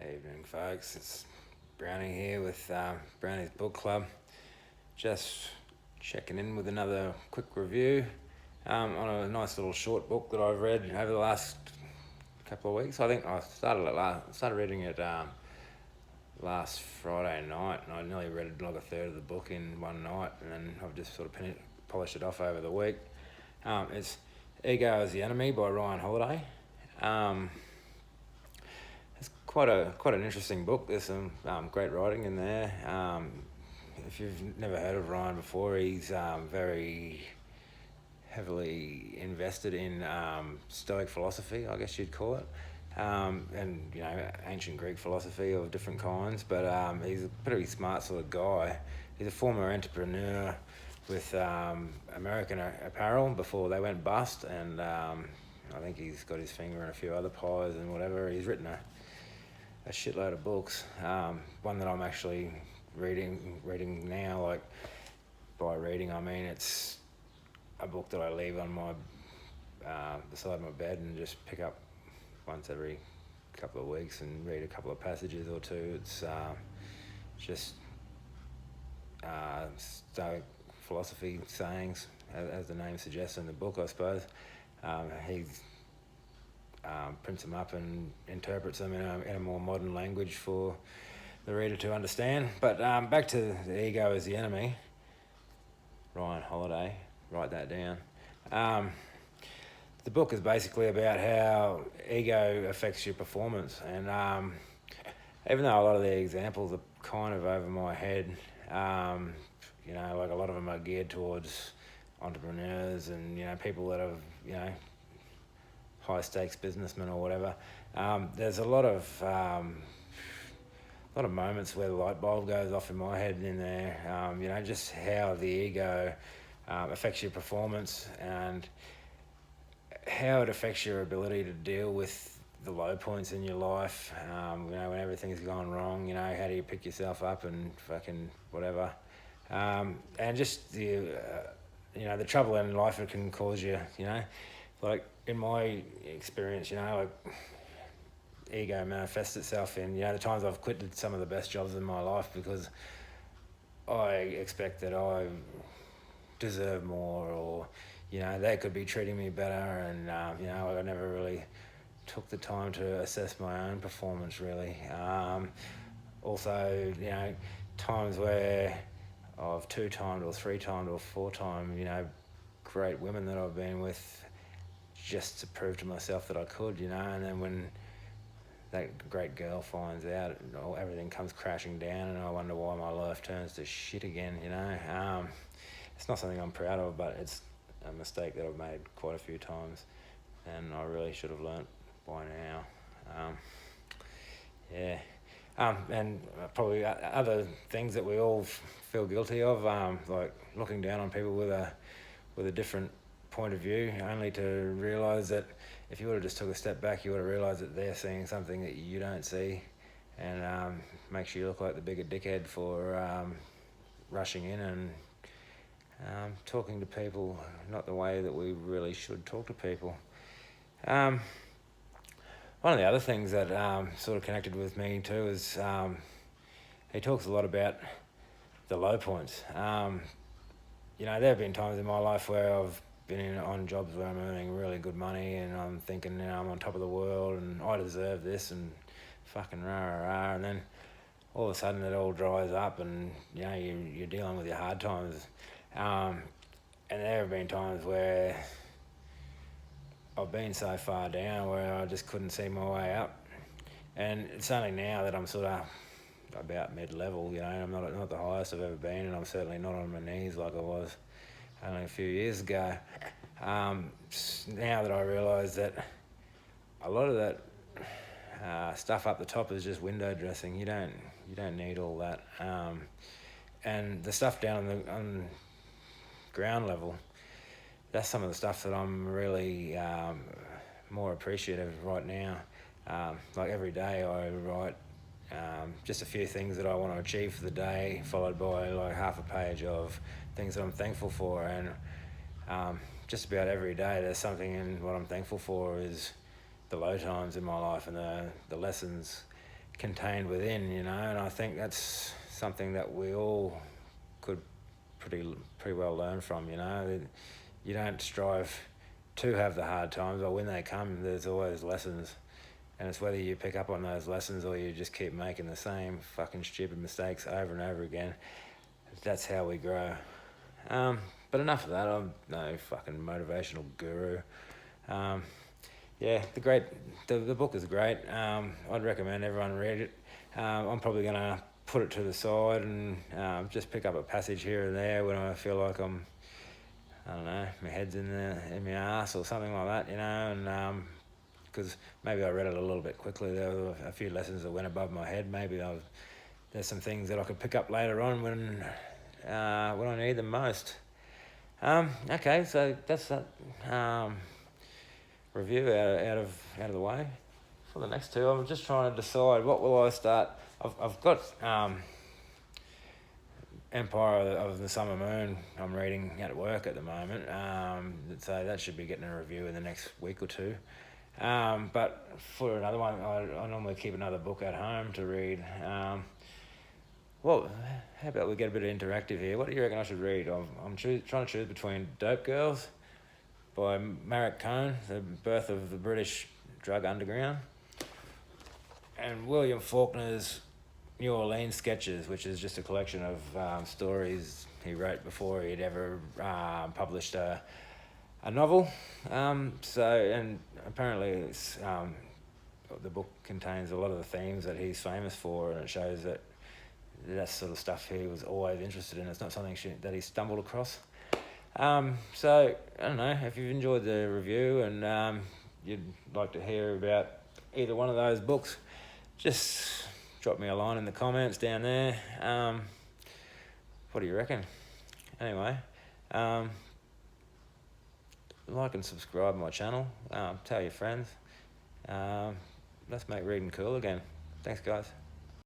Evening, folks. It's Browny here with Browny's Book Club. Just checking in with another quick review on a nice little short book that I've read over the last couple of weeks. I think I started reading it last Friday night, and I nearly read like a third of the book in one night, and then I've just sort of polished it off over the week. It's Ego is the Enemy by Ryan Holiday. It's quite an interesting book. There's some great writing in there. If you've never heard of Ryan before, he's very heavily invested in Stoic philosophy, I guess you'd call it, and ancient Greek philosophy of different kinds. But he's a pretty smart sort of guy. He's a former entrepreneur with American Apparel before they went bust, and I think he's got his finger in a few other pies and whatever. He's written a shitload of books. One that I'm actually reading now. Like, by reading I mean it's a book that I leave on my the side of my bed and just pick up once every couple of weeks and read a couple of passages or two. It's just Stoic philosophy sayings, as the name suggests in the book, I suppose. He prints them up and interprets them in a more modern language for the reader to understand. But back to The Ego is the Enemy, Ryan Holiday, write that down. The book is basically about how ego affects your performance, and even though a lot of the examples are kind of over my head, like a lot of them are geared towards entrepreneurs and people that have high stakes businessmen or whatever. There's a lot of moments where the light bulb goes off in my head in there. Just how the ego affects your performance and how it affects your ability to deal with the low points in your life. When everything's gone wrong, how do you pick yourself up and fucking whatever. And just the trouble in life it can cause you, like in my experience, like ego manifests itself in, the times I've quitted some of the best jobs in my life because I expect that I deserve more, or, they could be treating me better, and, I never really took the time to assess my own performance, really. Also, times where I've two-timed or three-timed or four-timed, great women that I've been with just to prove to myself that I could, and then when that great girl finds out, everything comes crashing down and I wonder why my life turns to shit again, It's not something I'm proud of, but it's a mistake that I've made quite a few times, and I really should have learnt by now. And probably other things that we all feel guilty of, like looking down on people with a different point of view, only to realise that if you would have just took a step back, you would have realised that they're seeing something that you don't see, and makes you look like the bigger dickhead for rushing in and talking to people not the way that we really should talk to people. One of the other things that sort of connected with me too is he talks a lot about the low points. There have been times in my life where I've been on jobs where I'm earning really good money and I'm thinking, I'm on top of the world and I deserve this and fucking rah rah rah, and then all of a sudden it all dries up and you're dealing with your hard times. And there have been times where I've been so far down where I just couldn't see my way up, and it's only now that I'm sort of about mid-level. I'm not the highest I've ever been, and I'm certainly not on my knees like I was only a few years ago. Now that I realise that a lot of that stuff up the top is just window dressing. You don't need all that, and the stuff down on ground level, that's some of the stuff that I'm really more appreciative of right now. Like every day I write just a few things that I want to achieve for the day, followed by like half a page of things that I'm thankful for, and just about every day there's something in what I'm thankful for is the low times in my life and the lessons contained within, you know, and I think that's something that we all could pretty well learn from, you know. You don't strive to have the hard times, but when they come, there's always lessons. And it's whether you pick up on those lessons or you just keep making the same fucking stupid mistakes over and over again. That's how we grow. But enough of that. I'm no fucking motivational guru. Yeah, the book is great. I'd recommend everyone read it. I'm probably going to put it to the side and just pick up a passage here and there when I feel like I don't know, my head's in my ass or something like that, you know, and because maybe I read it a little bit quickly. There were a few lessons that went above my head. Maybe there's some things that I could pick up later on when I need them most. Okay, so that's that review out of the way. For the next two, I'm just trying to decide what will I start. I've got Empire of the Summer Moon I'm reading at work at the moment, so that should be getting a review in the next week or two. But for another one, I normally keep another book at home to read. Well, how about we get a bit of interactive here? What do you reckon I should read? I'm trying to choose between Dope Girls by Marek Cohn, The Birth of the British Drug Underground, and William Faulkner's New Orleans Sketches, which is just a collection of stories he wrote before he'd ever published a novel. And apparently it's, the book contains a lot of the themes that he's famous for, and it shows that that's sort of stuff he was always interested in. It's not something that he stumbled across. So, I don't know, if you've enjoyed the review and you'd like to hear about either one of those books, just drop me a line in the comments down there. What do you reckon? Anyway, like and subscribe to my channel. Tell your friends. Let's make reading cool again. Thanks, guys.